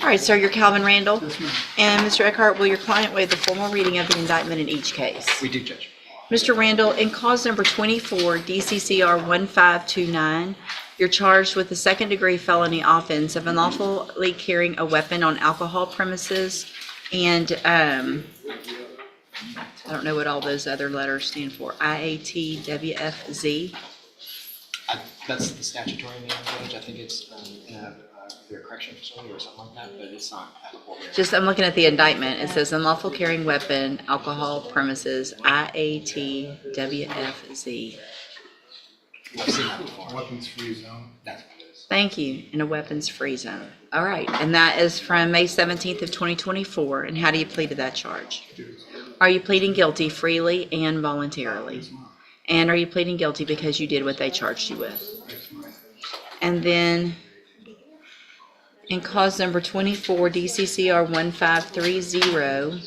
All right, sir, you're Calvin Randall. And Mr. Eckhart, will your client waive the formal reading of the indictment in each case? We do, Judge. Mr. Randall, in cause number 24, DCCR 1529, you're charged with the second-degree felony offense of unlawfully carrying a weapon on alcohol premises, and I don't know what all those other letters stand for. IATWFZ. That's the statutory name, Judge. I think it's either a correction facility or something like that, but it's not applicable here. Just, I'm looking at the indictment. It says unlawful carrying weapon, alcohol premises, IATWFZ. I've seen that before. Weapons-free zone. That's what it is. Thank you, in a weapons-free zone. All right, and that is from May 17th of 2024. And how do you plead to that charge? Are you pleading guilty freely and voluntarily? And are you pleading guilty because you did what they charged you with? And then in cause number 24, DCCR 1530,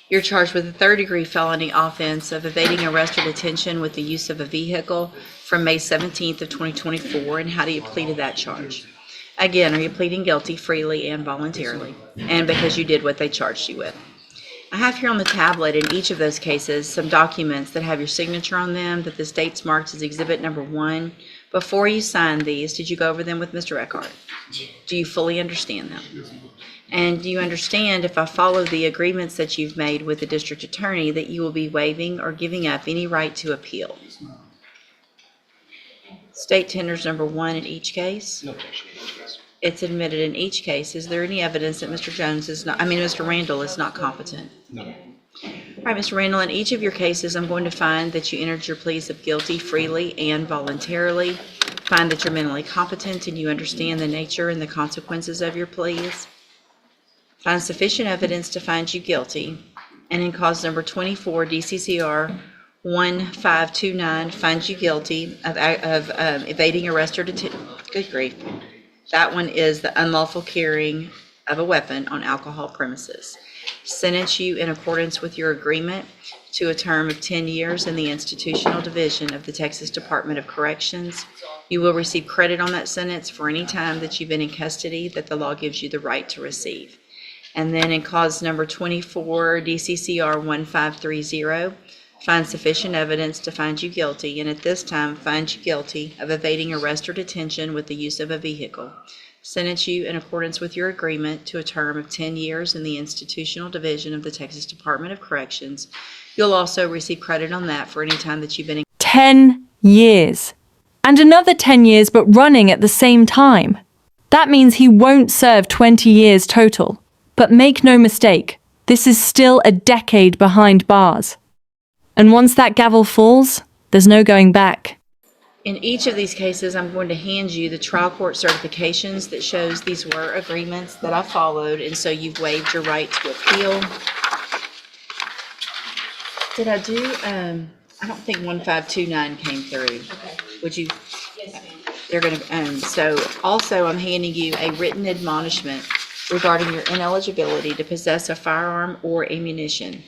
you're charged with a third-degree felony offense of evading arrest or detention with the use of a vehicle from May 17th of 2024. And how do you plead to that charge? Again, are you pleading guilty freely and voluntarily? And because you did what they charged you with. I have here on the tablet in each of those cases some documents that have your signature on them that the state's marked as exhibit number 1. Before you signed these, did you go over them with Mr. Eckhart? Do you fully understand them? And do you understand, if I follow the agreements that you've made with the district attorney, that you will be waiving or giving up any right to appeal? State tenders number 1 in each case. No objection in each case. It's admitted in each case. Is there any evidence that Mr. Randall is not competent? No. All right, Mr. Randall, in each of your cases, I'm going to find that you entered your pleas of guilty freely and voluntarily, find that you're mentally competent and you understand the nature and the consequences of your pleas, find sufficient evidence to find you guilty, and in cause number 24, DCCR 1529, finds you guilty of evading arrest or detention. Good grief. That one is the unlawful carrying of a weapon on alcohol premises. Sentence you in accordance with your agreement to a term of 10 years in the institutional division of the Texas Department of Corrections. You will receive credit on that sentence for any time that you've been in custody that the law gives you the right to receive. And then in cause number 24, DCCR 1530, find sufficient evidence to find you guilty, and at this time find you guilty of evading arrest or detention with the use of a vehicle. Sentence you in accordance with your agreement to a term of 10 years in the institutional division of the Texas Department of Corrections. You'll also receive credit on that for any time that you've been in 10 years. And another 10 years but running at the same time. That means he won't serve 20 years total. But make no mistake, this is still a decade behind bars. And once that gavel falls, there's no going back. In each of these cases, I'm going to hand you the trial court certifications that shows these were agreements that I followed, and so you've waived your right to appeal. Did I do, I don't think 1529 came through. Okay. Would you? Yes, ma'am. They're going to, so also I'm handing you a written admonishment regarding your ineligibility to possess a firearm or ammunition.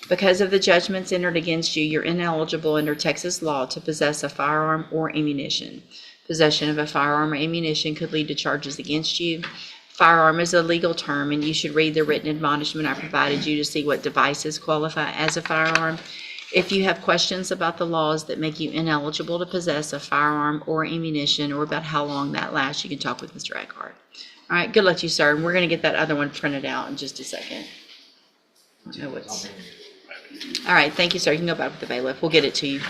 Because of the judgments entered against you, you're ineligible under Texas law to possess a firearm or ammunition. Possession of a firearm or ammunition could lead to charges against you. Firearm is a legal term, and you should read the written admonishment I provided you to see what devices qualify as a firearm. If you have questions about the laws that make you ineligible to possess a firearm or ammunition, or about how long that lasts, you can talk with Mr. Eckhart. All right, good luck to you, sir. And we're going to get that other one printed out in just a second. I don't know what's... All right, thank you, sir. You can go back with the bailiff. We'll get it to you.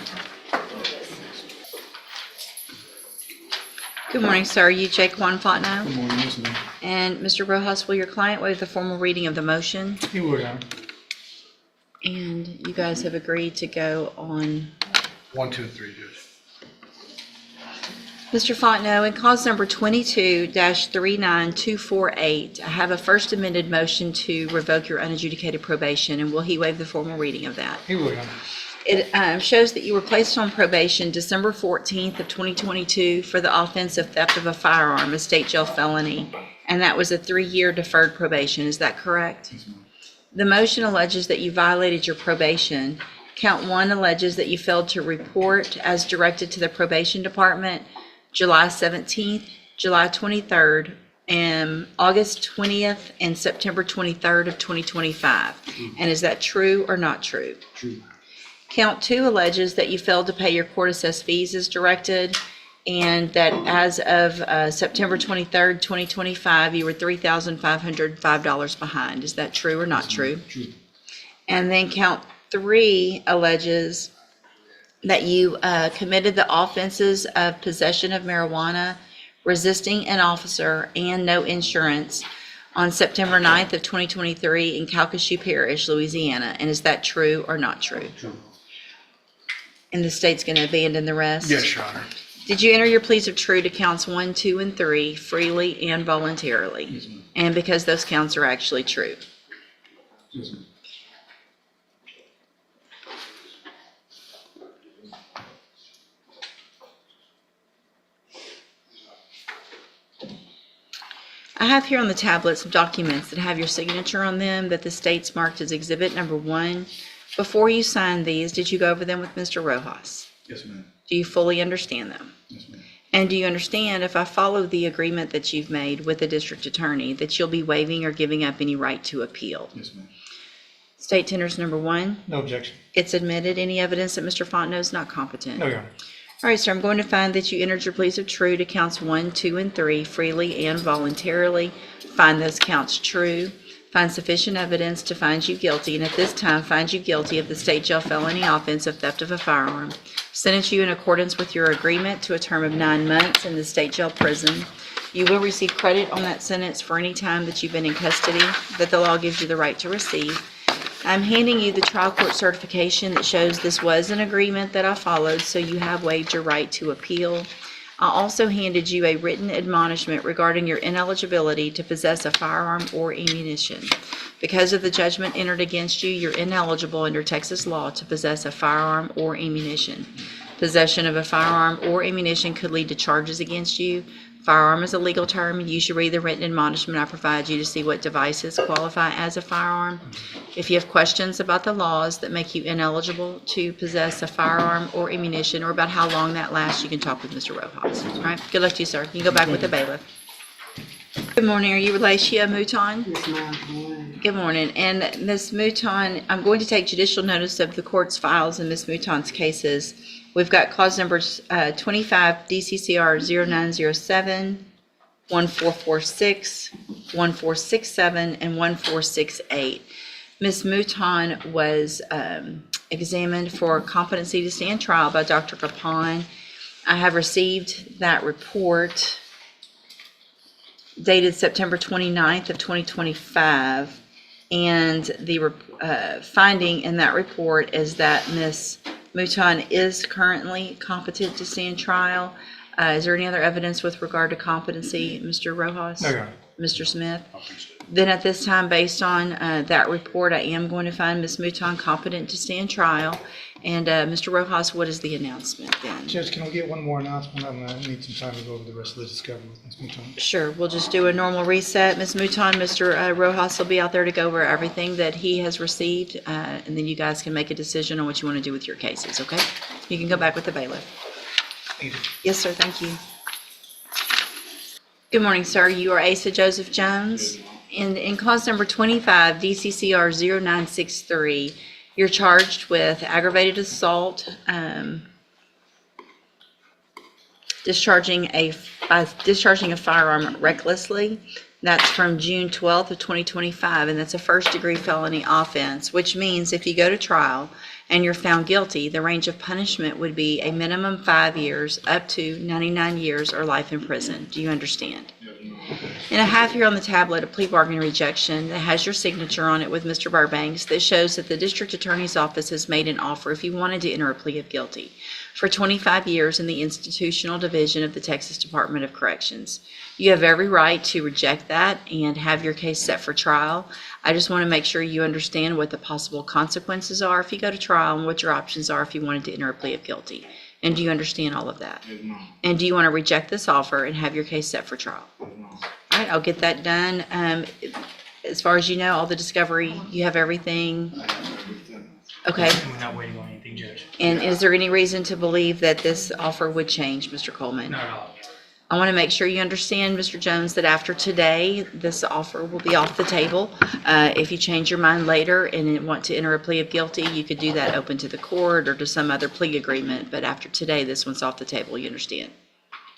Good morning, sir. You Jake Juan Fontenot? Good morning, yes, ma'am. And Mr. Rojas, will your client waive the formal reading of the motion? He will, Your Honor. And you guys have agreed to go on... 1, 2, and 3, Judge. Mr. Fontenot, in cause number 22-39248, I have a first amended motion to revoke your unadjudicated probation, and will he waive the formal reading of that? He will, Your Honor. It shows that you were placed on probation December 14th of 2022 for the offense of theft of a firearm, a state jail felony, and that was a 3-year deferred probation. Is that correct? The motion alleges that you violated your probation. Count 1 alleges that you failed to report as directed to the probation department July 17th, July 23rd, and August 20th, and September 23rd of 2025. And is that true or not true? True. Count 2 alleges that you failed to pay your court-assessed fees as directed, and that as of September 23rd, 2025, you were $3,505 behind. Is that true or not true? True. And then count 3 alleges that you committed the offenses of possession of marijuana, resisting an officer, and no insurance on September 9th of 2023 in Calcasieu Parish, Louisiana. And is that true or not true? True. And the state's going to abandon the rest? Yes, Your Honor. Did you enter your pleas of true to counts 1, 2, and 3 freely and voluntarily? Yes, ma'am. And because those counts are actually true? Yes, ma'am. I have here on the tablet some documents that have your signature on them that the state's marked as Exhibit Number 1. Before you signed these, did you go over them with Mr. Rojas? Yes, ma'am. Do you fully understand them? Yes, ma'am. And do you understand, if I follow the agreement that you've made with the district attorney, that you'll be waiving or giving up any right to appeal? Yes, ma'am. State tenders number 1, No objection. it's admitted. Any evidence that Mr. Fontenot is not competent? No, Your Honor. All right, sir, I'm going to find that you entered your pleas of true to counts 1, 2, and 3 freely and voluntarily. Find those counts true. Find sufficient evidence to find you guilty, and at this time find you guilty of the state jail felony offense of theft of a firearm. Sentence you in accordance with your agreement to a term of 9 months in the state jail prison. You will receive credit on that sentence for any time that you've been in custody that the law gives you the right to receive. I'm handing you the trial court certification that shows this was an agreement that I followed, so you have waived your right to appeal. I also handed you a written admonishment regarding your ineligibility to possess a firearm or ammunition. Because of the judgment entered against you, you're ineligible under Texas law to possess a firearm or ammunition. Possession of a firearm or ammunition could lead to charges against you. Firearm is a legal term. You should read the written admonishment I provide you to see what devices qualify as a firearm. If you have questions about the laws that make you ineligible to possess a firearm or ammunition, or about how long that lasts, you can talk with Mr. Rojas. All right, good luck to you, sir. You can go back with the bailiff. Good morning. Are you Relatia Mouton? Yes, ma'am. Good morning. And Ms. Mouton, I'm going to take judicial notice of the court's files in Ms. Mouton's cases. We've got clause numbers 25 DCCR 0907, 1446, 1467, and 1468. Ms. Mouton was examined for competency to stand trial by Dr. Capon. I have received that report dated September 29th of 2025, and the finding in that report is that Ms. Mouton is currently competent to stand trial. Is there any other evidence with regard to competency, Mr. Rojas? No, Your Honor. Mr. Smith? I'll finish it. Then at this time, based on that report, I am going to find Ms. Mouton competent to stand trial. And Mr. Rojas, what is the announcement then? Judge, can we get one more announcement? I'm going to need some time to go over the rest of the discovery with Ms. Mouton. Sure, we'll just do a normal reset. Ms. Mouton, Mr. Rojas will be out there to go over everything that he has received, and then you guys can make a decision on what you want to do with your cases, okay? You can go back with the bailiff. Yes, sir, thank you. Good morning, sir. You are Asa Joseph Jones. In clause number 25, DCCR 0963, you're charged with aggravated assault, discharging a firearm recklessly. That's from June 12th of 2025, and that's a first-degree felony offense, which means if you go to trial and you're found guilty, the range of punishment would be a minimum 5 years up to 99 years or life in prison. Do you understand? And I have here on the tablet a plea bargain rejection that has your signature on it with Mr. Burbanks that shows that the district attorney's office has made an offer if you wanted to enter a plea of guilty. for 25 years in the Institutional Division of the Texas Department of Corrections. You have every right to reject that and have your case set for trial. I just want to make sure you understand what the possible consequences are if you go to trial and what your options are if you wanted to enter a plea of guilty. And do you understand all of that? Yes, ma'am. And do you want to reject this offer and have your case set for trial? Yes, ma'am. All right, I'll get that done. As far as you know, all the discovery, you have everything? I have everything. Okay. We're not waiting on anything, Judge. And is there any reason to believe that this offer would change, Mr. Coleman? Not at all. I want to make sure you understand, Mr. Jones, that after today, this offer will be off the table. If you change your mind later and want to enter a plea of guilty, you could do that open to the court or to some other plea agreement. But after today, this one's off the table. You understand?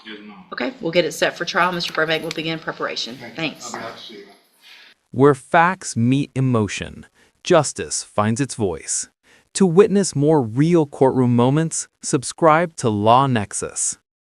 Yes, ma'am. Okay, we'll get it set for trial. Mr. Burbank will begin preparation. Thank you. Thanks. I'll be out to see you. Where facts meet emotion, justice finds its voice. To witness more real courtroom moments, subscribe to Law Nexus.